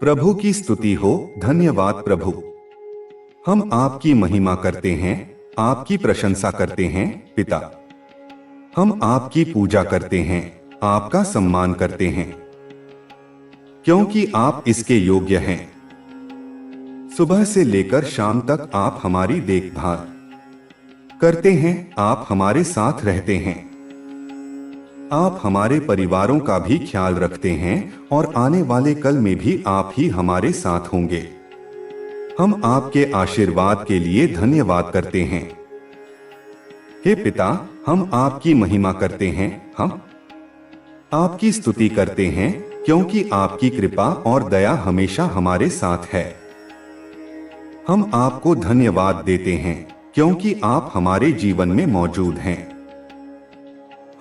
प्रभु की स्तुति हो। धन्यवाद प्रभु। हम आपकी महिमा करते हैं, आपकी प्रशंसा करते हैं पिता। हम आपकी पूजा करते हैं, आपका सम्मान करते हैं, क्योंकि आप इसके योग्य हैं। सुबह से लेकर शाम तक आप हमारी देखभाल करते हैं, आप हमारे साथ रहते हैं। आप हमारे परिवारों का भी ख्याल रखते हैं और आने वाले कल में भी आप ही हमारे साथ होंगे। हम आपके आशीर्वाद के लिए धन्यवाद करते हैं। हे पिता, हम आपकी महिमा करते हैं, हम आपकी स्तुति करते हैं, क्योंकि आपकी कृपा और दया हमेशा हमारे साथ है। हम आपको धन्यवाद देते हैं, क्योंकि आप हमारे जीवन में मौजूद हैं।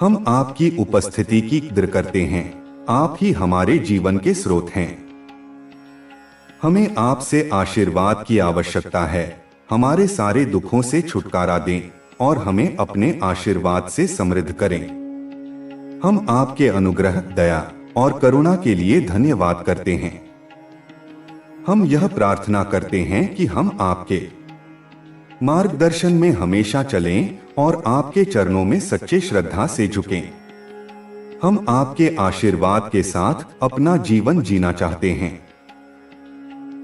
हम आपकी उपस्थिति की कद्र करते हैं, आप ही हमारे जीवन के स्रोत हैं। हमें आपसे आशीर्वाद की आवश्यकता है। हमारे सारे दुखों से छुटकारा दें और हमें अपने आशीर्वाद से समृद्ध करें। हम आपके अनुग्रह, दया और करुणा के लिए धन्यवाद करते हैं। हम यह प्रार्थना करते हैं कि हम आपके मार्गदर्शन में हमेशा चलें और आपके चरणों में सच्चे श्रद्धा से झुकें। हम आपके आशीर्वाद के साथ अपना जीवन जीना चाहते हैं।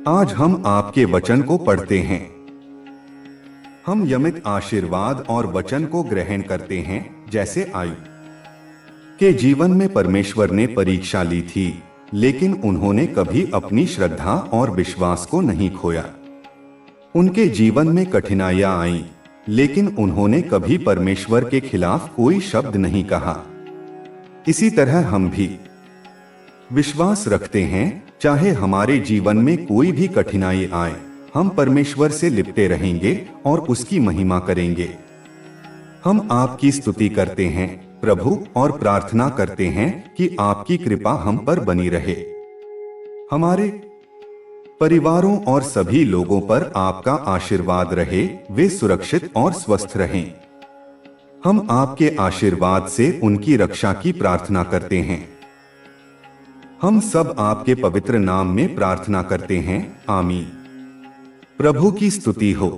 आज हम आपके वचन को पढ़ते हैं। हम यमित आशीर्वाद और वचन को ग्रहण करते हैं, जैसे आयु के जीवन में परमेश्वर ने परीक्षा ली थी, लेकिन उन्होंने कभी अपनी श्रद्धा और विश्वास को नहीं खोया। उनके जीवन में कठिनाइयां आईं, लेकिन उन्होंने कभी परमेश्वर के खिलाफ कोई शब्द नहीं कहा। इसी तरह हम भी विश्वास रखते हैं, चाहे हमारे जीवन में कोई भी कठिनाई आए, हम परमेश्वर से लिपटे रहेंगे और उसकी महिमा करेंगे। हम आपकी स्तुति करते हैं प्रभु और प्रार्थना करते हैं कि आपकी कृपा हम पर बनी रहे। हमारे परिवारों और सभी लोगों पर आपका आशीर्वाद रहे, वे सुरक्षित और स्वस्थ रहें। हम आपके आशीर्वाद से उनकी रक्षा की प्रार्थना करते हैं। हम सब आपके पवित्र नाम में प्रार्थना करते हैं, आमीन। प्रभु की स्तुति हो।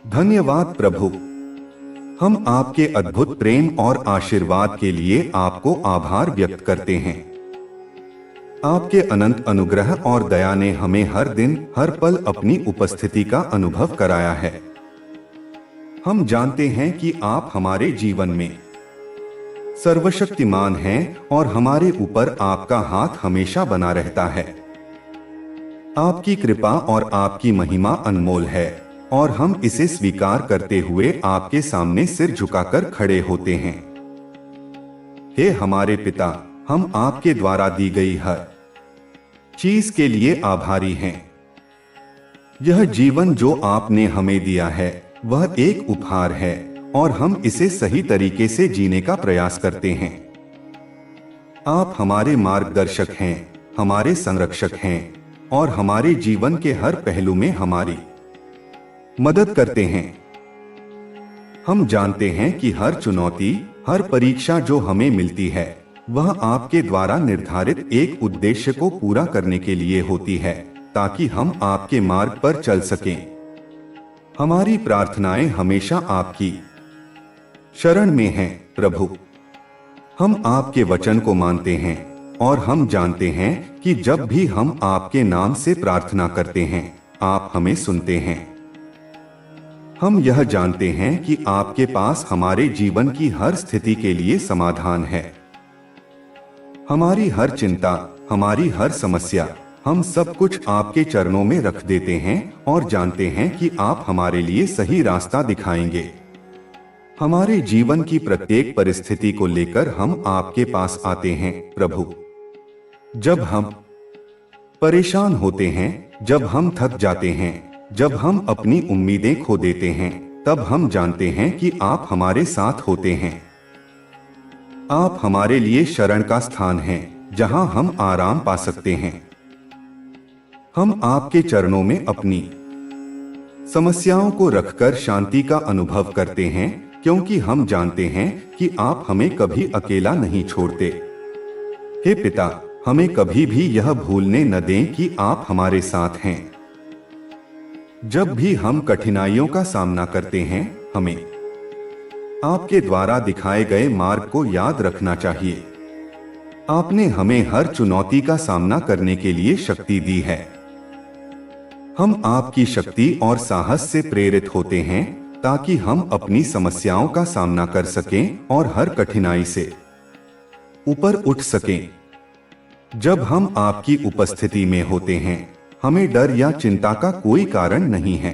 धन्यवाद प्रभु। हम आपके अद्भुत प्रेम और आशीर्वाद के लिए आपको आभार व्यक्त करते हैं। आपके अनंत अनुग्रह और दया ने हमें हर दिन हर पल अपनी उपस्थिति का अनुभव कराया है। हम जानते हैं कि आप हमारे जीवन में सर्वशक्तिमान हैं और हमारे ऊपर आपका हाथ हमेशा बना रहता है। आपकी कृपा और आपकी महिमा अनमोल है और हम इसे स्वीकार करते हुए आपके सामने सिर झुकाकर खड़े होते हैं। हे हमारे पिता, हम आपके द्वारा दी गई हर चीज के लिए आभारी हैं। यह जीवन जो आपने हमें दिया है वह एक उपहार है और हम इसे सही तरीके से जीने का प्रयास करते हैं। आप हमारे मार्गदर्शक हैं, हमारे संरक्षक हैं और हमारे जीवन के हर पहलू में हमारी मदद करते हैं। हम जानते हैं कि हर चुनौती, हर परीक्षा जो हमें मिलती है वह आपके द्वारा निर्धारित एक उद्देश्य को पूरा करने के लिए होती है, ताकि हम आपके मार्ग पर चल सकें। हमारी प्रार्थनाएं हमेशा आपकी शरण में हैं प्रभु। हम आपके वचन को मानते हैं और हम जानते हैं कि जब भी हम आपके नाम से प्रार्थना करते हैं आप हमें सुनते हैं। हम यह जानते हैं कि आपके पास हमारे जीवन की हर स्थिति के लिए समाधान है। हमारी हर चिंता, हमारी हर समस्या, हम सब कुछ आपके चरणों में रख देते हैं और जानते हैं कि आप हमारे लिए सही रास्ता दिखाएंगे। हमारे जीवन की प्रत्येक परिस्थिति को लेकर हम आपके पास आते हैं प्रभु। जब हम परेशान होते हैं, जब हम थक जाते हैं, जब हम अपनी उम्मीदें खो देते हैं, तब हम जानते हैं कि आप हमारे साथ होते हैं। आप हमारे लिए शरण का स्थान हैं, जहां हम आराम पा सकते हैं। हम आपके चरणों में अपनी समस्याओं को रखकर शांति का अनुभव करते हैं, क्योंकि हम जानते हैं कि आप हमें कभी अकेला नहीं छोड़ते। हे पिता, हमें कभी भी यह भूलने न दें कि आप हमारे साथ हैं। जब भी हम कठिनाइयों का सामना करते हैं, हमें आपके द्वारा दिखाए गए मार्ग को याद रखना चाहिए। आपने हमें हर चुनौती का सामना करने के लिए शक्ति दी है। हम आपकी शक्ति और साहस से प्रेरित होते हैं ताकि हम अपनी समस्याओं का सामना कर सकें और हर कठिनाई से ऊपर उठ सकें। जब हम आपकी उपस्थिति में होते हैं, हमें डर या चिंता का कोई कारण नहीं है।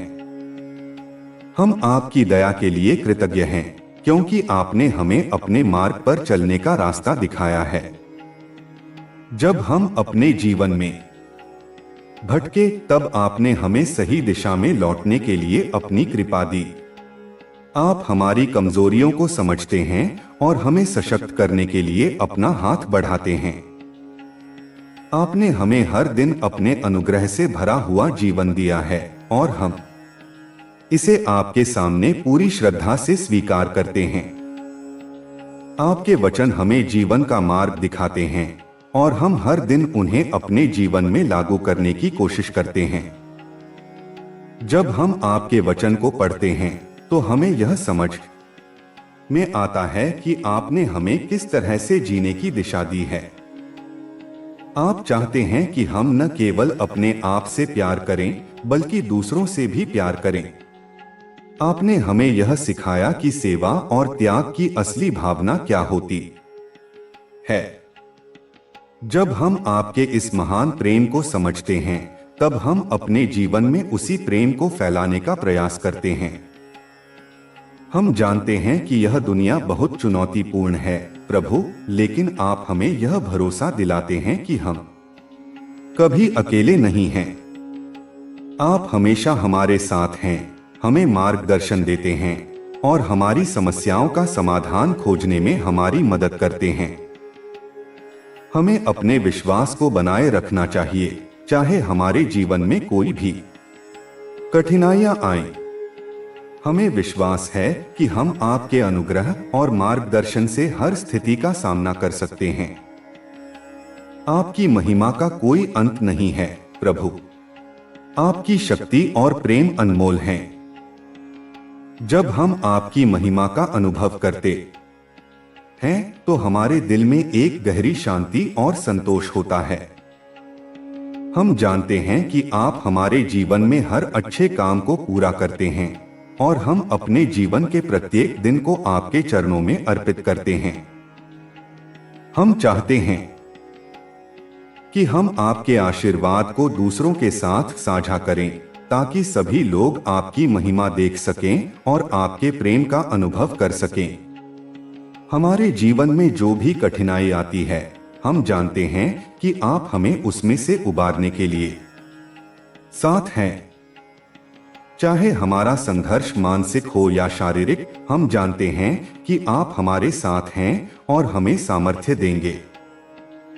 हम आपकी दया के लिए कृतज्ञ हैं, क्योंकि आपने हमें अपने मार्ग पर चलने का रास्ता दिखाया है। जब हम अपने जीवन में भटके, तब आपने हमें सही दिशा में लौटने के लिए अपनी कृपा दी। आप हमारी कमजोरियों को समझते हैं और हमें सशक्त करने के लिए अपना हाथ बढ़ाते हैं। आपने हमें हर दिन अपने अनुग्रह से भरा हुआ जीवन दिया है और हम इसे आपके सामने पूरी श्रद्धा से स्वीकार करते हैं। आपके वचन हमें जीवन का मार्ग दिखाते हैं और हम हर दिन उन्हें अपने जीवन में लागू करने की कोशिश करते हैं। जब हम आपके वचन को पढ़ते हैं, तो हमें यह समझ में आता है कि आपने हमें किस तरह से जीने की दिशा दी है। आप चाहते हैं कि हम न केवल अपने आप से प्यार करें, बल्कि दूसरों से भी प्यार करें। आपने हमें यह सिखाया कि सेवा और त्याग की असली भावना क्या होती है। जब हम आपके इस महान प्रेम को समझते हैं, तब हम अपने जीवन में उसी प्रेम को फैलाने का प्रयास करते हैं। हम जानते हैं कि यह दुनिया बहुत चुनौतीपूर्ण है, प्रभु, लेकिन आप हमें यह भरोसा दिलाते हैं कि हम कभी अकेले नहीं हैं। आप हमेशा हमारे साथ हैं, हमें मार्गदर्शन देते हैं और हमारी समस्याओं का समाधान खोजने में हमारी मदद करते हैं। हमें अपने विश्वास को बनाए रखना चाहिए, चाहे हमारे जीवन में कोई भी कठिनाइयां आएं। हमें विश्वास है कि हम आपके अनुग्रह और मार्गदर्शन से हर स्थिति का सामना कर सकते हैं। आपकी महिमा का कोई अंत नहीं है, प्रभु। आपकी शक्ति और प्रेम अनमोल हैं। जब हम आपकी महिमा का अनुभव करते हैं, तो हमारे दिल में एक गहरी शांति और संतोष होता है। हम जानते हैं कि आप हमारे जीवन में हर अच्छे काम को पूरा करते हैं और हम अपने जीवन के प्रत्येक दिन को आपके चरणों में अर्पित करते हैं। हम चाहते हैं कि हम आपके आशीर्वाद को दूसरों के साथ साझा करें, ताकि सभी लोग आपकी महिमा देख सकें और आपके प्रेम का अनुभव कर सकें। हमारे जीवन में जो भी कठिनाई आती है, हम जानते हैं कि आप हमें उसमें से उबारने के लिए साथ हैं। चाहे हमारा संघर्ष मानसिक हो या शारीरिक, हम जानते हैं कि आप हमारे साथ हैं और हमें सामर्थ्य देंगे।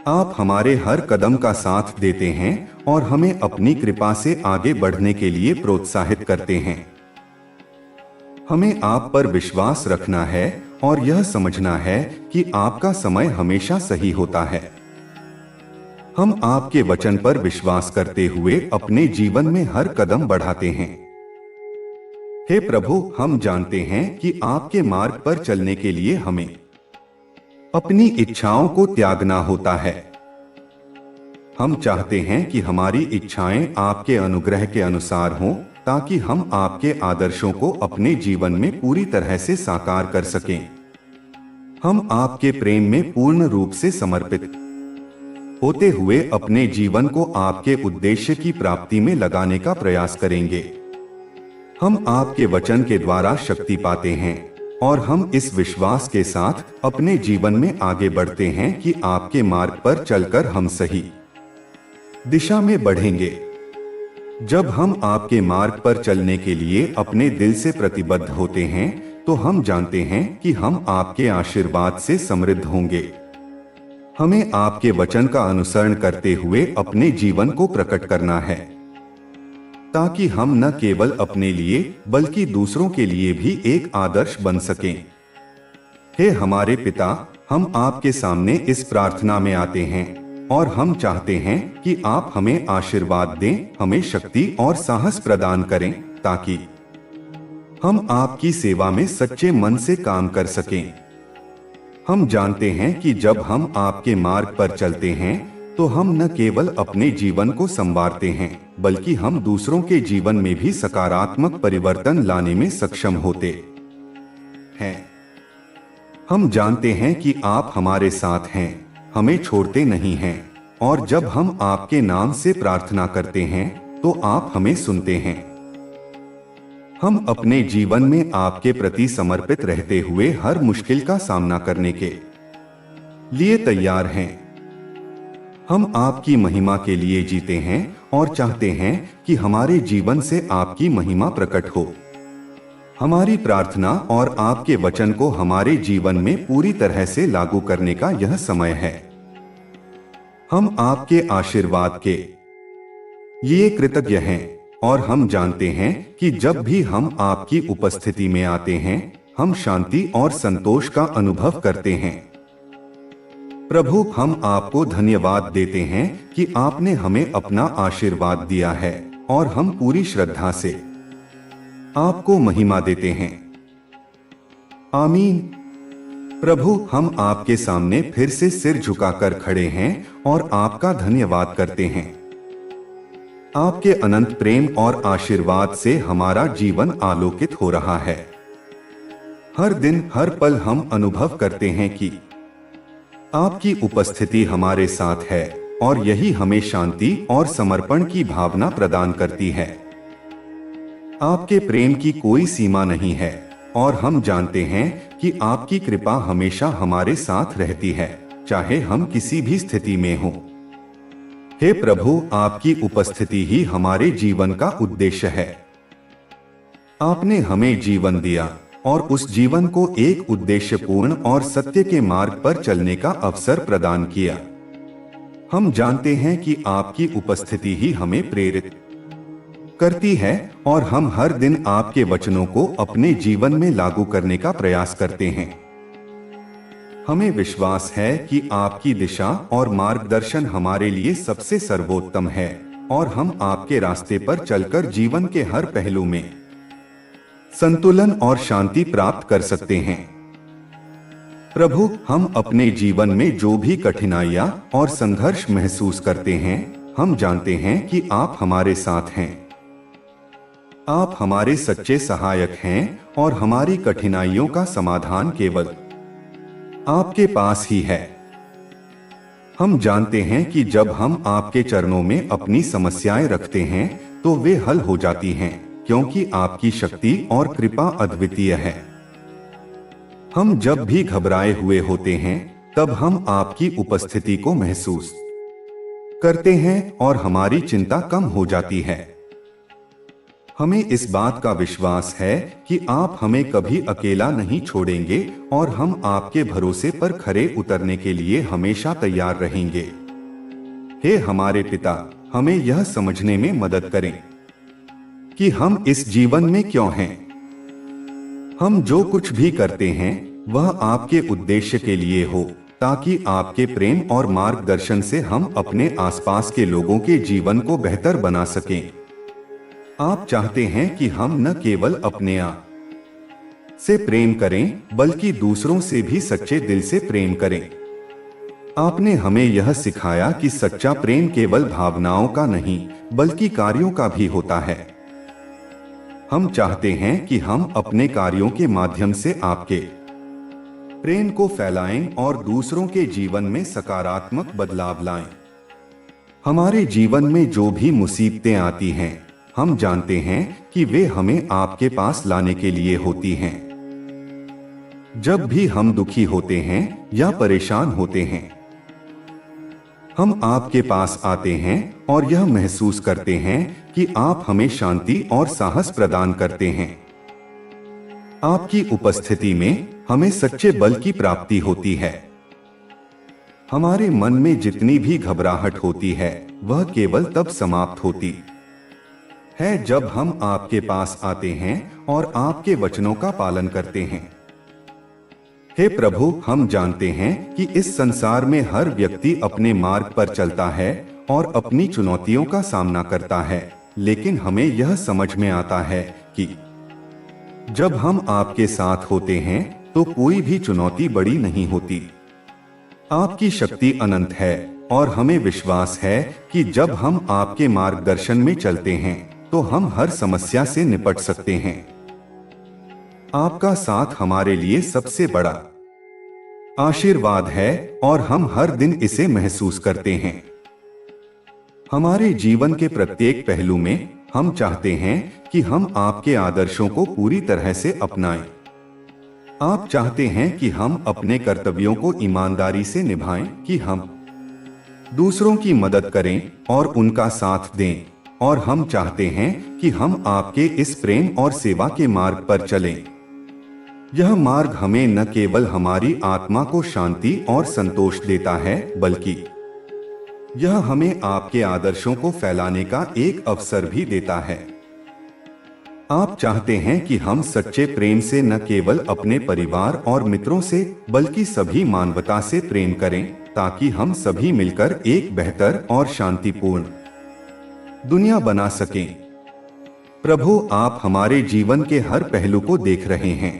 आप हमारे हर कदम का साथ देते हैं और हमें अपनी कृपा से आगे बढ़ने के लिए प्रोत्साहित करते हैं। हमें आप पर विश्वास रखना है और यह समझना है कि आपका समय हमेशा सही होता है। हम आपके वचन पर विश्वास करते हुए अपने जीवन में हर कदम बढ़ाते हैं। हे प्रभु, हम जानते हैं कि आपके मार्ग पर चलने के लिए हमें अपनी इच्छाओं को त्यागना होता है। हम चाहते हैं कि हमारी इच्छाएं आपके अनुग्रह के अनुसार हों, ताकि हम आपके आदर्शों को अपने जीवन में पूरी तरह से साकार कर सकें। हम आपके प्रेम में पूर्ण रूप से समर्पित होते हुए अपने जीवन को आपके उद्देश्य की प्राप्ति में लगाने का प्रयास करेंगे। हम आपके वचन के द्वारा शक्ति पाते हैं और हम इस विश्वास के साथ अपने जीवन में आगे बढ़ते हैं कि आपके मार्ग पर चलकर हम सही दिशा में बढ़ेंगे। जब हम आपके मार्ग पर चलने के लिए अपने दिल से प्रतिबद्ध होते हैं, तो हम जानते हैं कि हम आपके आशीर्वाद से समृद्ध होंगे। हमें आपके वचन का अनुसरण करते हुए अपने जीवन को प्रकट करना है, ताकि हम न केवल अपने लिए बल्कि दूसरों के लिए भी एक आदर्श बन सकें। हे हमारे पिता, हम आपके सामने इस प्रार्थना में आते हैं और हम चाहते हैं कि आप हमें आशीर्वाद दें, हमें शक्ति और साहस प्रदान करें ताकि हम आपकी सेवा में सच्चे मन से काम कर सकें। हम जानते हैं कि जब हम आपके मार्ग पर चलते हैं तो हम न केवल अपने जीवन को संवारते हैं बल्कि हम दूसरों के जीवन में भी सकारात्मक परिवर्तन लाने में सक्षम होते हैं। हम जानते हैं कि आप हमारे साथ हैं, हमें छोड़ते नहीं हैं, और जब हम आपके नाम से प्रार्थना करते हैं तो आप हमें सुनते हैं। हम अपने जीवन में आपके प्रति समर्पित रहते हुए हर मुश्किल का सामना करने के लिए तैयार हैं। हम आपकी महिमा के लिए जीते हैं और चाहते हैं कि हमारे जीवन से आपकी महिमा प्रकट हो। हमारी प्रार्थना और आपके वचन को हमारे जीवन में पूरी तरह से लागू करने का यह समय है। हम आपके आशीर्वाद के लिए कृतज्ञ हैं और हम जानते हैं कि जब भी हम आपकी उपस्थिति में आते हैं हम शांति और संतोष का अनुभव करते हैं। प्रभु, हम आपको धन्यवाद देते हैं कि आपने हमें अपना आशीर्वाद दिया है और हम पूरी श्रद्धा से आपको महिमा देते हैं। आमीन। प्रभु, हम आपके सामने फिर से सिर झुकाकर खड़े हैं और आपका धन्यवाद करते हैं। आपके अनंत प्रेम और आशीर्वाद से हमारा जीवन आलोकित हो रहा है। हर दिन हर पल हम अनुभव करते हैं कि आपकी उपस्थिति हमारे साथ है और यही हमें शांति और समर्पण की भावना प्रदान करती है। आपके प्रेम की कोई सीमा नहीं है और हम जानते हैं कि आपकी कृपा हमेशा हमारे साथ रहती है, चाहे हम किसी भी स्थिति में हों। हे प्रभु, आपकी उपस्थिति ही हमारे जीवन का उद्देश्य है। आपने हमें जीवन दिया और उस जीवन को एक उद्देश्यपूर्ण और सत्य के मार्ग पर चलने का अवसर प्रदान किया। हम जानते हैं कि आपकी उपस्थिति ही हमें प्रेरित करती है और हम हर दिन आपके वचनों को अपने जीवन में लागू करने का प्रयास करते हैं। हमें विश्वास है कि आपकी दिशा और मार्गदर्शन हमारे लिए सबसे सर्वोत्तम है और हम आपके रास्ते पर चलकर जीवन के हर पहलू में संतुलन और शांति प्राप्त कर सकते हैं। प्रभु, हम अपने जीवन में जो भी कठिनाइयां और संघर्ष महसूस करते हैं, हम जानते हैं कि आप हमारे साथ हैं। आप हमारे सच्चे सहायक हैं और हमारी कठिनाइयों का समाधान केवल आपके पास ही है। हम जानते हैं कि जब हम आपके चरणों में अपनी समस्याएं रखते हैं तो वे हल हो जाती हैं, क्योंकि आपकी शक्ति और कृपा अद्वितीय है। हम जब भी घबराए हुए होते हैं तब हम आपकी उपस्थिति को महसूस करते हैं और हमारी चिंता कम हो जाती है। हमें इस बात का विश्वास है कि आप हमें कभी अकेला नहीं छोड़ेंगे और हम आपके भरोसे पर खरे उतरने के लिए हमेशा तैयार रहेंगे। हे हमारे पिता, हमें यह समझने में मदद करें कि हम इस जीवन में क्यों हैं। हम जो कुछ भी करते हैं वह आपके उद्देश्य के लिए हो, ताकि आपके प्रेम और मार्गदर्शन से हम अपने आसपास के लोगों के जीवन को बेहतर बना सकें। आप चाहते हैं कि हम न केवल अपने आप से प्रेम करें बल्कि दूसरों से भी सच्चे दिल से प्रेम करें। आपने हमें यह सिखाया कि सच्चा प्रेम केवल भावनाओं का नहीं बल्कि कार्यों का भी होता है। हम चाहते हैं कि हम अपने कार्यों के माध्यम से आपके प्रेम को फैलाएं और दूसरों के जीवन में सकारात्मक बदलाव लाएं। हमारे जीवन में जो भी मुसीबतें आती हैं, हम जानते हैं कि वे हमें आपके पास लाने के लिए होती हैं। जब भी हम दुखी होते हैं या परेशान होते हैं, हम आपके पास आते हैं और यह महसूस करते हैं कि आप हमें शांति और साहस प्रदान करते हैं। आपकी उपस्थिति में हमें सच्चे बल की प्राप्ति होती है। हमारे मन में जितनी भी घबराहट होती है वह केवल तब समाप्त होती है जब हम आपके पास आते हैं और आपके वचनों का पालन करते हैं। हे प्रभु, हम जानते हैं कि इस संसार में हर व्यक्ति अपने मार्ग पर चलता है और अपनी चुनौतियों का सामना करता है, लेकिन हमें यह समझ में आता है कि जब हम आपके साथ होते हैं तो कोई भी चुनौती बड़ी नहीं होती। आपकी शक्ति अनंत है और हमें विश्वास है कि जब हम आपके मार्गदर्शन में चलते हैं तो हम हर समस्या से निपट सकते हैं। आपका साथ हमारे लिए सबसे बड़ा आशीर्वाद है और हम हर दिन इसे महसूस करते हैं। हमारे जीवन के प्रत्येक पहलू में हम चाहते हैं कि हम आपके आदर्शों को पूरी तरह से अपनाएं। आप चाहते हैं कि हम अपने कर्तव्यों को ईमानदारी से निभाएं, कि हम दूसरों की मदद करें और उनका साथ दें, और हम चाहते हैं कि हम आपके इस प्रेम और सेवा के मार्ग पर चलें। यह मार्ग हमें न केवल हमारी आत्मा को शांति और संतोष देता है, बल्कि यह हमें आपके आदर्शों को फैलाने का एक अवसर भी देता है। आप चाहते हैं कि हम सच्चे प्रेम से न केवल अपने परिवार और मित्रों से बल्कि सभी मानवता से प्रेम करें, ताकि हम सभी मिलकर एक बेहतर और शांतिपूर्ण दुनिया बना सकें। प्रभु, आप हमारे जीवन के हर पहलू को देख रहे हैं।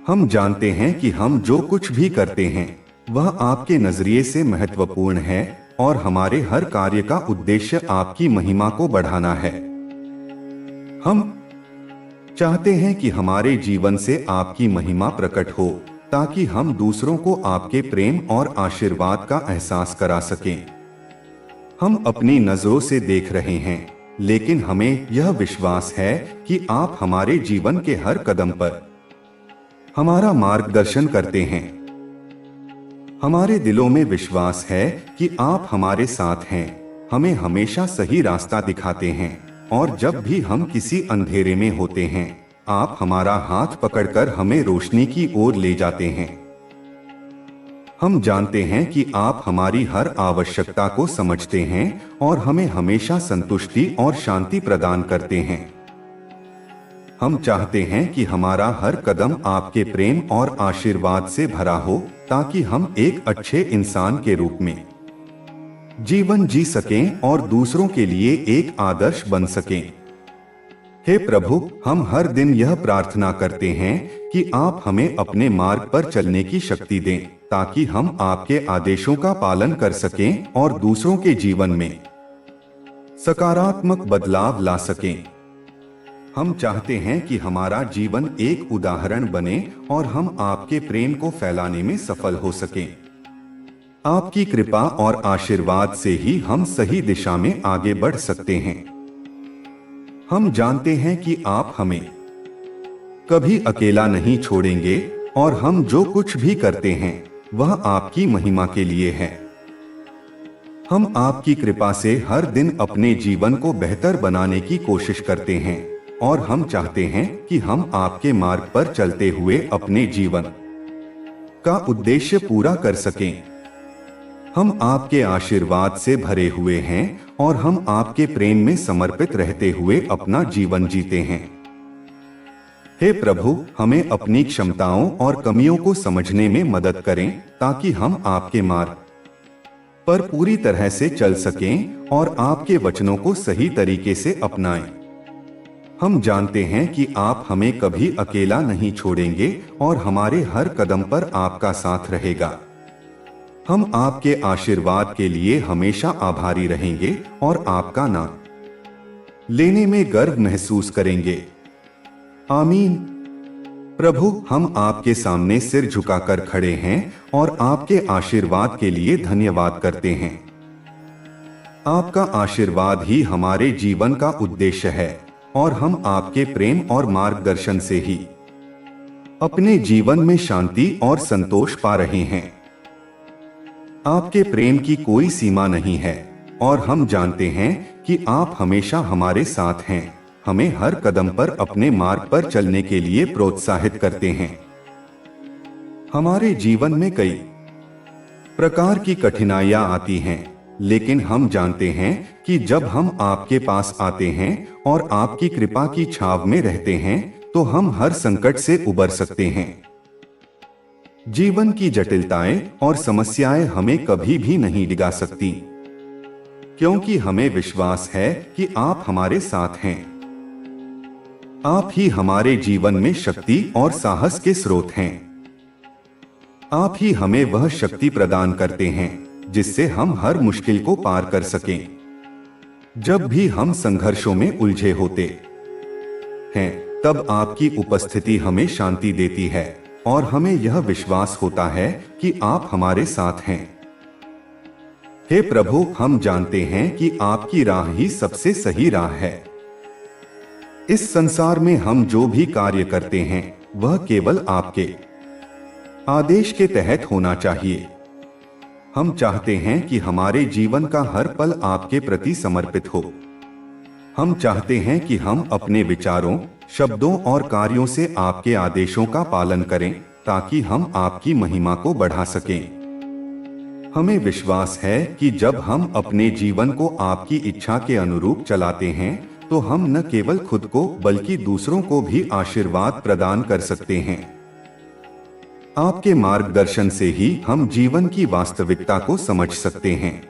हम जानते हैं कि हम जो कुछ भी करते हैं वह आपके नजरिए से महत्वपूर्ण है और हमारे हर कार्य का उद्देश्य आपकी महिमा को बढ़ाना है। हम चाहते हैं कि हमारे जीवन से आपकी महिमा प्रकट हो, ताकि हम दूसरों को आपके प्रेम और आशीर्वाद का एहसास करा सकें। हम अपनी नजरों से देख रहे हैं, लेकिन हमें यह विश्वास है कि आप हमारे जीवन के हर कदम पर हमारा मार्गदर्शन करते हैं। हमारे दिलों में विश्वास है कि आप हमारे साथ हैं, हमें हमेशा सही रास्ता दिखाते हैं, और जब भी हम किसी अंधेरे में होते हैं आप हमारा हाथ पकड़कर हमें रोशनी की ओर ले जाते हैं। हम जानते हैं कि आप हमारी हर आवश्यकता को समझते हैं और हमें हमेशा संतुष्टि और शांति प्रदान करते हैं। हम चाहते हैं कि हमारा हर कदम आपके प्रेम और आशीर्वाद से भरा हो, ताकि हम एक अच्छे इंसान के रूप में जीवन जी सकें और दूसरों के लिए एक आदर्श बन सकें। हे प्रभु, हम हर दिन यह प्रार्थना करते हैं कि आप हमें अपने मार्ग पर चलने की शक्ति दें, ताकि हम आपके आदेशों का पालन कर सकें और दूसरों के जीवन में सकारात्मक बदलाव ला सकें। हम चाहते हैं कि हमारा जीवन एक उदाहरण बने और हम आपके प्रेम को फैलाने में सफल हो सकें। आपकी कृपा और आशीर्वाद से ही हम सही दिशा में आगे बढ़ सकते हैं। हम जानते हैं कि आप हमें कभी अकेला नहीं छोड़ेंगे और हम जो कुछ भी करते हैं वह आपकी महिमा के लिए है। हम आपकी कृपा से हर दिन अपने जीवन को बेहतर बनाने की कोशिश करते हैं और हम चाहते हैं कि हम आपके मार्ग पर चलते हुए अपने जीवन का उद्देश्य पूरा कर सकें। हम आपके आशीर्वाद से भरे हुए हैं और हम आपके प्रेम में समर्पित रहते हुए अपना जीवन जीते हैं। हे प्रभु, हमें अपनी क्षमताओं और कमियों को समझने में मदद करें, ताकि हम आपके मार्ग पर पूरी तरह से चल सकें और आपके वचनों को सही तरीके से अपनाएं। हम जानते हैं कि आप हमें कभी अकेला नहीं छोड़ेंगे और हमारे हर कदम पर आपका साथ रहेगा। हम आपके आशीर्वाद के लिए हमेशा आभारी रहेंगे और आपका नाम लेने में गर्व महसूस करेंगे। आमीन। प्रभु, हम आपके सामने सिर झुकाकर खड़े हैं और आपके आशीर्वाद के लिए धन्यवाद करते हैं। आपका आशीर्वाद ही हमारे जीवन का उद्देश्य है और हम आपके प्रेम और मार्गदर्शन से ही अपने जीवन में शांति और संतोष पा रहे हैं। आपके प्रेम की कोई सीमा नहीं है और हम जानते हैं कि आप हमेशा हमारे साथ हैं, हमें हर कदम पर अपने मार्ग पर चलने के लिए प्रोत्साहित करते हैं। हमारे जीवन में कई प्रकार की कठिनाइयां आती हैं, लेकिन हम जानते हैं कि जब हम आपके पास आते हैं और आपकी कृपा की छाव में रहते हैं तो हम हर संकट से उबर सकते हैं। जीवन की जटिलताएं और समस्याएं हमें कभी भी नहीं डिगा सकती, क्योंकि हमें विश्वास है कि आप हमारे साथ हैं। आप ही हमारे जीवन में शक्ति और साहस के स्रोत हैं। आप ही हमें वह शक्ति प्रदान करते हैं जिससे हम हर मुश्किल को पार कर सकें। जब भी हम संघर्षों में उलझे होते हैं, तब आपकी उपस्थिति हमें शांति देती है और हमें यह विश्वास होता है कि आप हमारे साथ हैं। हे प्रभु, हम जानते हैं कि आपकी राह ही सबसे सही राह है। इस संसार में हम जो भी कार्य करते हैं वह केवल आपके आदेश के तहत होना चाहिए। हम चाहते हैं कि हमारे जीवन का हर पल आपके प्रति समर्पित हो। हम चाहते हैं कि हम अपने विचारों, शब्दों और कार्यों से आपके आदेशों का पालन करें ताकि हम आपकी महिमा को बढ़ा सकें। हमें विश्वास है कि जब हम अपने जीवन को आपकी इच्छा के अनुरूप चलाते हैं तो हम न केवल खुद को बल्कि दूसरों को भी आशीर्वाद प्रदान कर सकते हैं। आपके मार्गदर्शन से ही हम जीवन की वास्तविकता को समझ सकते हैं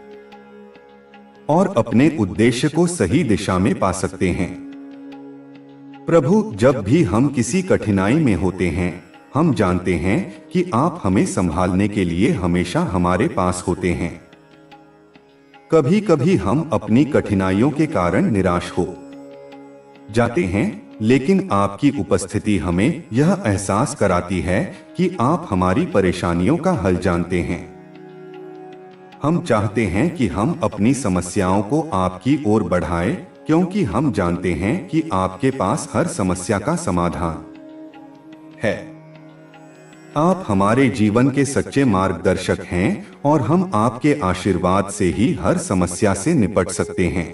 और अपने उद्देश्य को सही दिशा में पा सकते हैं। प्रभु, जब भी हम किसी कठिनाई में होते हैं, हम जानते हैं कि आप हमें संभालने के लिए हमेशा हमारे पास होते हैं। कभी कभी हम अपनी कठिनाइयों के कारण निराश हो जाते हैं, लेकिन आपकी उपस्थिति हमें यह एहसास कराती है कि आप हमारी परेशानियों का हल जानते हैं। हम चाहते हैं कि हम अपनी समस्याओं को आपकी ओर बढ़ाएं, क्योंकि हम जानते हैं कि आपके पास हर समस्या का समाधान है। आप हमारे जीवन के सच्चे मार्गदर्शक हैं और हम आपके आशीर्वाद से ही हर समस्या से निपट सकते हैं।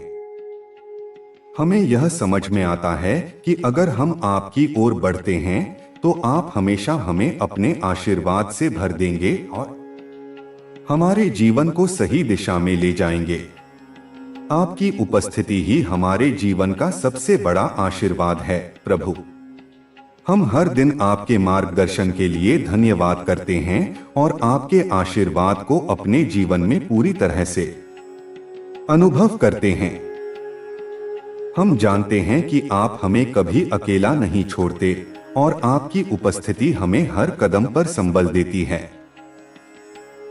हमें यह समझ में आता है कि अगर हम आपकी ओर बढ़ते हैं तो आप हमेशा हमें अपने आशीर्वाद से भर देंगे और हमारे जीवन को सही दिशा में ले जाएंगे। आपकी उपस्थिति ही हमारे जीवन का सबसे बड़ा आशीर्वाद है। प्रभु, हम हर दिन आपके मार्गदर्शन के लिए धन्यवाद करते हैं और आपके आशीर्वाद को अपने जीवन में पूरी तरह से अनुभव करते हैं। हम जानते हैं कि आप हमें कभी अकेला नहीं छोड़ते और आपकी उपस्थिति हमें हर कदम पर संबल देती है।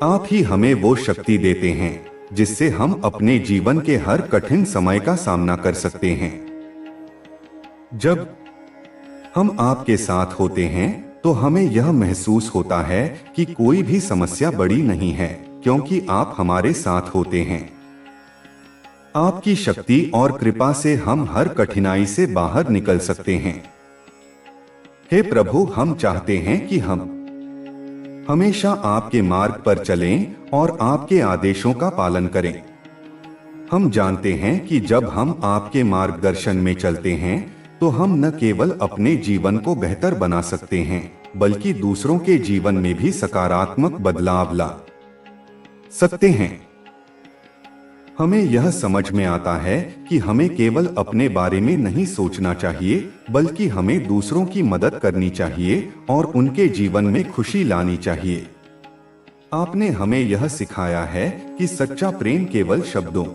आप ही हमें वो शक्ति देते हैं जिससे हम अपने जीवन के हर कठिन समय का सामना कर सकते हैं। जब हम आपके साथ होते हैं तो हमें यह महसूस होता है कि कोई भी समस्या बड़ी नहीं है, क्योंकि आप हमारे साथ होते हैं। आपकी शक्ति और कृपा से हम हर कठिनाई से बाहर निकल सकते हैं। हे प्रभु, हम चाहते हैं कि हम हमेशा आपके मार्ग पर चलें और आपके आदेशों का पालन करें। हम जानते हैं कि जब हम आपके मार्गदर्शन में चलते हैं तो हम न केवल अपने जीवन को बेहतर बना सकते हैं, बल्कि दूसरों के जीवन में भी सकारात्मक बदलाव ला सकते हैं। हमें यह समझ में आता है कि हमें केवल अपने बारे में नहीं सोचना चाहिए, बल्कि हमें दूसरों की मदद करनी चाहिए और उनके जीवन में खुशी लानी चाहिए। आपने हमें यह सिखाया है कि सच्चा प्रेम केवल शब्दों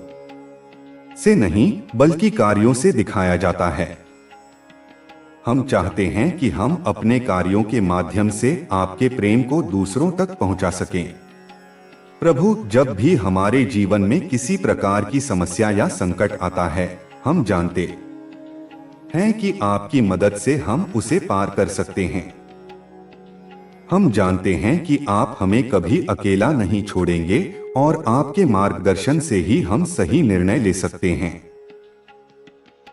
से नहीं, बल्कि कार्यों से दिखाया जाता है। हम चाहते हैं कि हम अपने कार्यों के माध्यम से आपके प्रेम को दूसरों तक पहुंचा सकें। प्रभु, जब भी हमारे जीवन में किसी प्रकार की समस्या या संकट आता है, हम जानते हैं कि आपकी मदद से हम उसे पार कर सकते हैं। हम जानते हैं कि आप हमें कभी अकेला नहीं छोड़ेंगे और आपके मार्गदर्शन से ही हम सही निर्णय ले सकते हैं।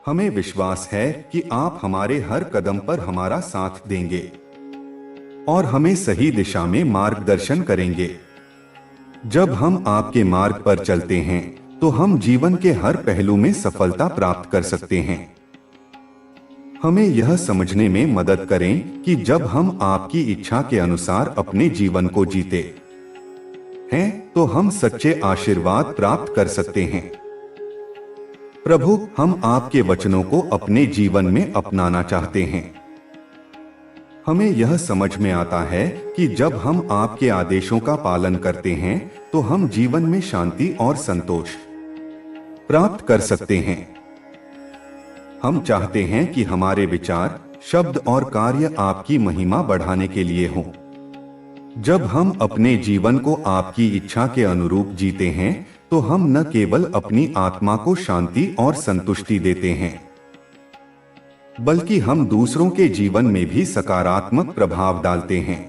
हमें विश्वास है कि आप हमारे हर कदम पर हमारा साथ देंगे और हमें सही दिशा में मार्गदर्शन करेंगे। जब हम आपके मार्ग पर चलते हैं तो हम जीवन के हर पहलू में सफलता प्राप्त कर सकते हैं। हमें यह समझने में मदद करें कि जब हम आपकी इच्छा के अनुसार अपने जीवन को जीते हैं तो हम सच्चे आशीर्वाद प्राप्त कर सकते हैं। प्रभु, हम आपके वचनों को अपने जीवन में अपनाना चाहते हैं। हमें यह समझ में आता है कि जब हम आपके आदेशों का पालन करते हैं तो हम जीवन में शांति और संतोष प्राप्त कर सकते हैं। हम चाहते हैं कि हमारे विचार, शब्द और कार्य आपकी महिमा बढ़ाने के लिए हों। जब हम अपने जीवन को आपकी इच्छा के अनुरूप जीते हैं तो हम न केवल अपनी आत्मा को शांति और संतुष्टि देते हैं, बल्कि हम दूसरों के जीवन में भी सकारात्मक प्रभाव डालते हैं।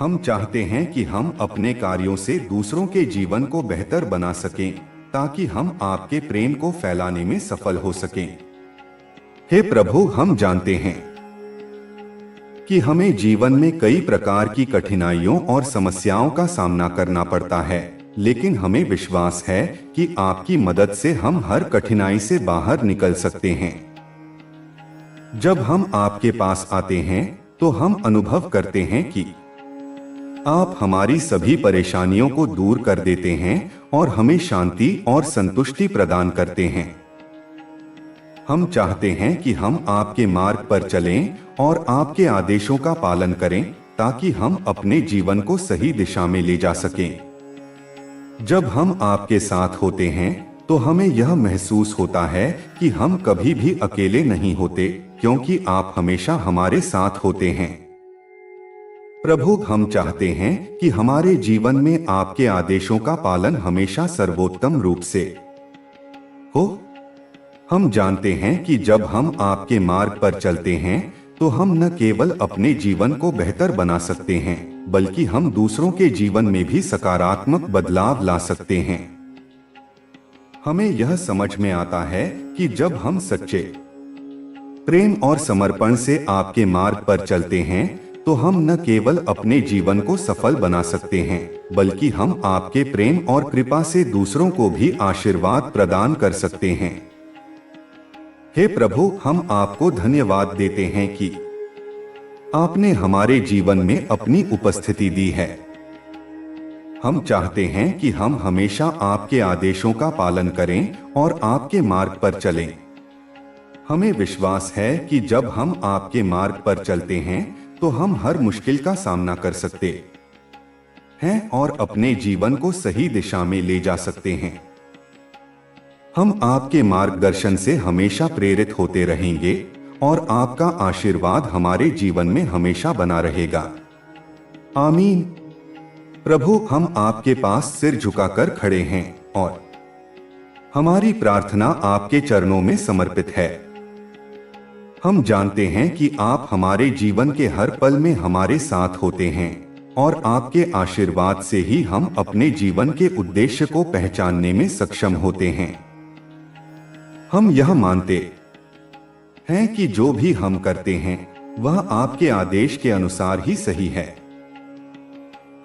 हम चाहते हैं कि हम अपने कार्यों से दूसरों के जीवन को बेहतर बना सकें, ताकि हम आपके प्रेम को फैलाने में सफल हो सकें। हे प्रभु, हम जानते हैं कि हमें जीवन में कई प्रकार की कठिनाइयों और समस्याओं का सामना करना पड़ता है, लेकिन हमें विश्वास है कि आपकी मदद से हम हर कठिनाई से बाहर निकल सकते हैं। जब हम आपके पास आते हैं तो हम अनुभव करते हैं कि आप हमारी सभी परेशानियों को दूर कर देते हैं और हमें शांति और संतुष्टि प्रदान करते हैं। हम चाहते हैं कि हम आपके मार्ग पर चलें और आपके आदेशों का पालन करें, ताकि हम अपने जीवन को सही दिशा में ले जा सकें। जब हम आपके साथ होते हैं तो हमें यह महसूस होता है कि हम कभी भी अकेले नहीं होते, क्योंकि आप हमेशा हमारे साथ होते हैं। प्रभु, हम चाहते हैं कि हमारे जीवन में आपके आदेशों का पालन हमेशा सर्वोत्तम रूप से हो। हम जानते हैं कि जब हम आपके मार्ग पर चलते हैं तो हम न केवल अपने जीवन को बेहतर बना सकते हैं, बल्कि हम दूसरों के जीवन में भी सकारात्मक बदलाव ला सकते हैं। हमें यह समझ में आता है कि जब हम सच्चे प्रेम और समर्पण से आपके मार्ग पर चलते हैं तो हम न केवल अपने जीवन को सफल बना सकते हैं, बल्कि हम आपके प्रेम और कृपा से दूसरों को भी आशीर्वाद प्रदान कर सकते हैं। हे प्रभु, हम आपको धन्यवाद देते हैं कि आपने हमारे जीवन में अपनी उपस्थिति दी है। हम चाहते हैं कि हम हमेशा आपके आदेशों का पालन करें और आपके मार्ग पर चलें। हमें विश्वास है कि जब हम आपके मार्ग पर चलते हैं तो हम हर मुश्किल का सामना कर सकते हैं और अपने जीवन को सही दिशा में ले जा सकते हैं। हम आपके मार्गदर्शन से हमेशा प्रेरित होते रहेंगे और आपका आशीर्वाद हमारे जीवन में हमेशा बना रहेगा। आमीन। प्रभु, हम आपके पास सिर झुकाकर खड़े हैं और हमारी प्रार्थना आपके चरणों में समर्पित है। हम जानते हैं कि आप हमारे जीवन के हर पल में हमारे साथ होते हैं और आपके आशीर्वाद से ही हम अपने जीवन के उद्देश्य को पहचानने में सक्षम होते हैं। हम यह मानते हैं कि जो भी हम करते हैं वह आपके आदेश के अनुसार ही सही है।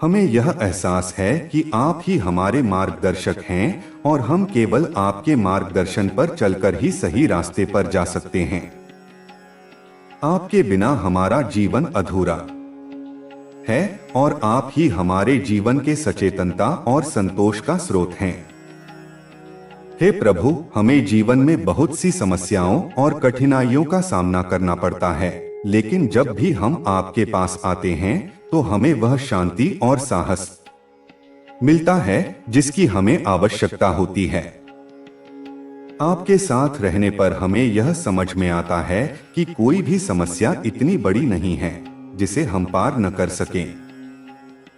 हमें यह एहसास है कि आप ही हमारे मार्गदर्शक हैं और हम केवल आपके मार्गदर्शन पर चलकर ही सही रास्ते पर जा सकते हैं। आपके बिना हमारा जीवन अधूरा है और आप ही हमारे जीवन के सचेतनता और संतोष का स्रोत हैं। हे प्रभु, हमें जीवन में बहुत सी समस्याओं और कठिनाइयों का सामना करना पड़ता है, लेकिन जब भी हम आपके पास आते हैं तो हमें वह शांति और साहस मिलता है जिसकी हमें आवश्यकता होती है। आपके साथ रहने पर हमें यह समझ में आता है कि कोई भी समस्या इतनी बड़ी नहीं है जिसे हम पार न कर सकें।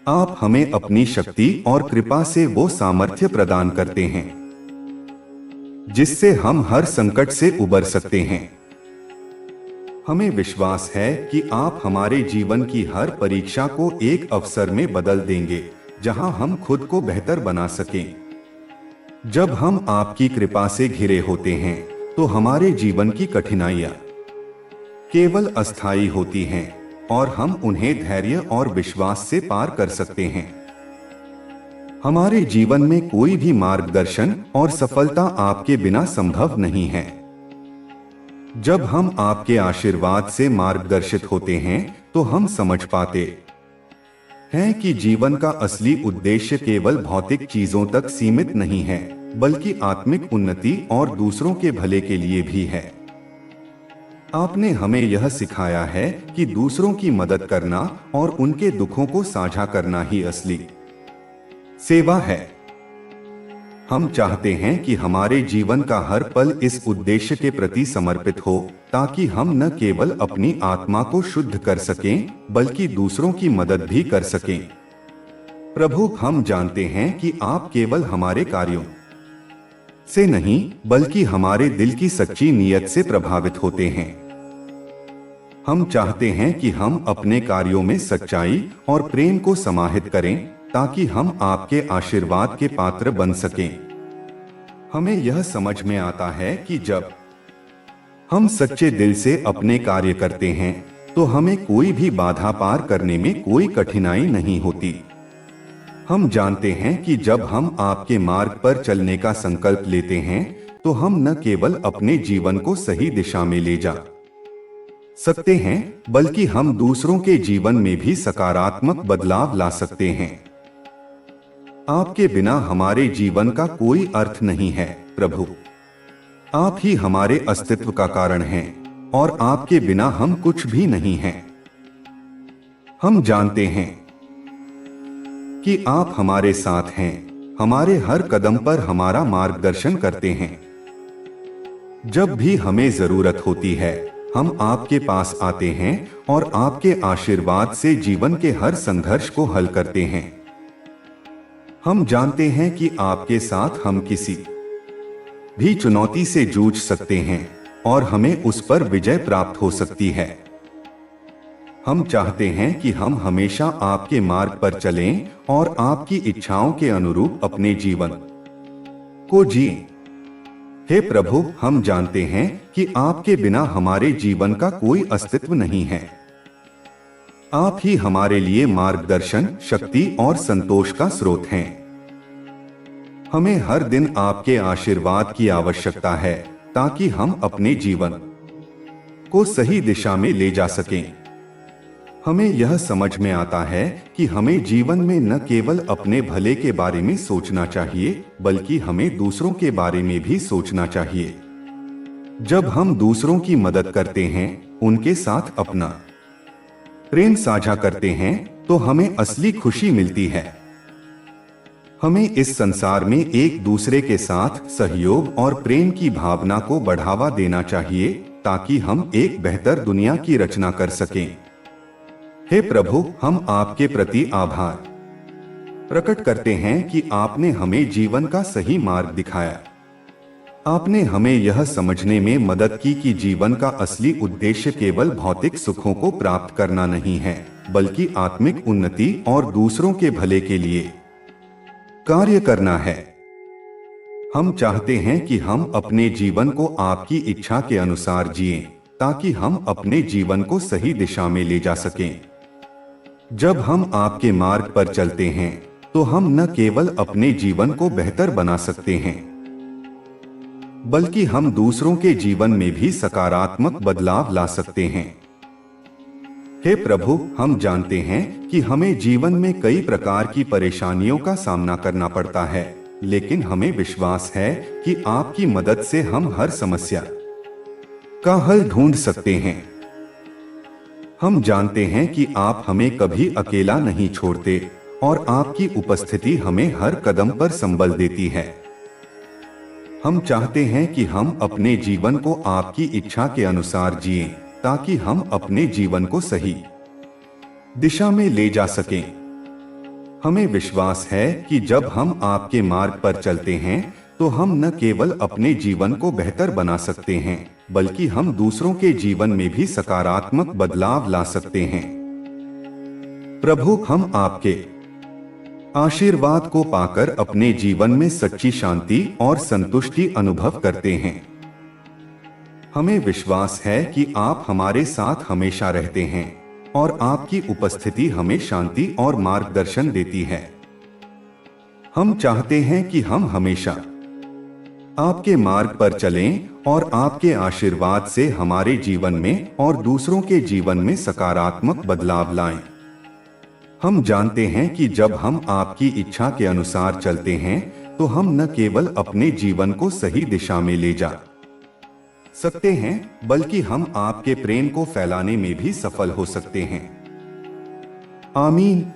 आप हमें अपनी शक्ति और कृपा से वो सामर्थ्य प्रदान करते हैं जिससे हम हर संकट से उबर सकते हैं। हमें विश्वास है कि आप हमारे जीवन की हर परीक्षा को एक अवसर में बदल देंगे जहां हम खुद को बेहतर बना सकें। जब हम आपकी कृपा से घिरे होते हैं तो हमारे जीवन की कठिनाइयां केवल अस्थायी होती हैं और हम उन्हें धैर्य और विश्वास से पार कर सकते हैं। हमारे जीवन में कोई भी मार्गदर्शन और सफलता आपके बिना संभव नहीं है। जब हम आपके आशीर्वाद से मार्गदर्शित होते हैं तो हम समझ पाते हैं कि जीवन का असली उद्देश्य केवल भौतिक चीजों तक सीमित नहीं है, बल्कि आत्मिक उन्नति और दूसरों के भले के लिए भी है। आपने हमें यह सिखाया है कि दूसरों की मदद करना और उनके दुखों को साझा करना ही असली सेवा है। हम चाहते हैं कि हमारे जीवन का हर पल इस उद्देश्य के प्रति समर्पित हो, ताकि हम न केवल अपनी आत्मा को शुद्ध कर सकें, बल्कि दूसरों की मदद भी कर सकें। प्रभु, हम जानते हैं कि आप केवल हमारे कार्यों से नहीं, बल्कि हमारे दिल की सच्ची नीयत से प्रभावित होते हैं। हम चाहते हैं कि हम अपने कार्यों में सच्चाई और प्रेम को समाहित करें, ताकि हम आपके आशीर्वाद के पात्र बन सकें। हमें यह समझ में आता है कि जब हम सच्चे दिल से अपने कार्य करते हैं, तो हमें कोई भी बाधा पार करने में कोई कठिनाई नहीं होती। हम जानते हैं कि जब हम आपके मार्ग पर चलने का संकल्प लेते हैं, तो हम न केवल अपने जीवन को सही दिशा में ले जा सकते हैं, बल्कि हम दूसरों के जीवन में भी सकारात्मक बदलाव ला सकते हैं। आपके बिना हमारे जीवन का कोई अर्थ नहीं है प्रभु। आप ही हमारे अस्तित्व का कारण हैं, और आपके बिना हम कुछ भी नहीं हैं। हम जानते हैं कि आप हमारे साथ हैं, हमारे हर कदम पर हमारा मार्गदर्शन करते हैं। जब भी हमें जरूरत होती है, हम आपके पास आते हैं और आपके आशीर्वाद से जीवन के हर संघर्ष को हल करते हैं। हम जानते हैं कि आपके साथ हम किसी भी चुनौती से जूझ सकते हैं और हमें उस पर विजय प्राप्त हो सकती है। हम चाहते हैं कि हम हमेशा आपके मार्ग पर चलें और आपकी इच्छाओं के अनुरूप अपने जीवन को जिएं। हे प्रभु, हम जानते हैं कि आपके बिना हमारे जीवन का कोई अस्तित्व नहीं है। आप ही हमारे लिए मार्गदर्शन, शक्ति और संतोष का स्रोत हैं। हमें हर दिन आपके आशीर्वाद की आवश्यकता है, ताकि हम अपने जीवन को सही दिशा में ले जा सकें। हमें यह समझ में आता है कि हमें जीवन में न केवल अपने भले के बारे में सोचना चाहिए, बल्कि हमें दूसरों के बारे में भी सोचना चाहिए। जब हम दूसरों की मदद करते हैं, उनके साथ अपना प्रेम साझा करते हैं, तो हमें असली खुशी मिलती है। हमें इस संसार में एक दूसरे के साथ सहयोग और प्रेम की भावना को बढ़ावा देना चाहिए, ताकि हम एक बेहतर दुनिया की रचना कर सकें। हे प्रभु, हम आपके प्रति आभार प्रकट करते हैं कि आपने हमें जीवन का सही मार्ग दिखाया। आपने हमें यह समझने में मदद की कि जीवन का असली उद्देश्य केवल भौतिक सुखों को प्राप्त करना नहीं है, बल्कि आत्मिक उन्नति और दूसरों के भले के लिए कार्य करना है। हम चाहते हैं कि हम अपने जीवन को आपकी इच्छा के अनुसार जिएं, ताकि हम अपने जीवन को सही दिशा में ले जा सकें। जब हम आपके मार्ग पर चलते हैं, तो हम न केवल अपने जीवन को बेहतर बना सकते हैं, बल्कि हम दूसरों के जीवन में भी सकारात्मक बदलाव ला सकते हैं। हे प्रभु, हम जानते हैं कि हमें जीवन में कई प्रकार की परेशानियों का सामना करना पड़ता है, लेकिन हमें विश्वास है कि आपकी मदद से हम हर समस्या का हल ढूंढ सकते हैं। हम जानते हैं कि आप हमें कभी अकेला नहीं छोड़ते और आपकी उपस्थिति हमें हर कदम पर संबल देती है। हम चाहते हैं कि हम अपने जीवन को आपकी इच्छा के अनुसार जिएं, ताकि हम अपने जीवन को सही दिशा में ले जा सकें। हमें विश्वास है कि जब हम आपके मार्ग पर चलते हैं, तो हम न केवल अपने जीवन को बेहतर बना सकते हैं, बल्कि हम दूसरों के जीवन में भी सकारात्मक बदलाव ला सकते हैं। प्रभु, हम आपके आशीर्वाद को पाकर अपने जीवन में सच्ची शांति और संतुष्टि अनुभव करते हैं। हमें विश्वास है कि आप हमारे साथ हमेशा रहते हैं और आपकी उपस्थिति हमें शांति और मार्गदर्शन देती है। हम चाहते हैं कि हम हमेशा आपके मार्ग पर चलें और आपके आशीर्वाद से हमारे जीवन में और दूसरों के जीवन में सकारात्मक बदलाव लाएं। हम जानते हैं कि जब हम आपकी इच्छा के अनुसार चलते हैं, तो हम न केवल अपने जीवन को सही दिशा में ले जा सकते हैं, बल्कि हम आपके प्रेम को फैलाने में भी सफल हो सकते हैं। आमीन।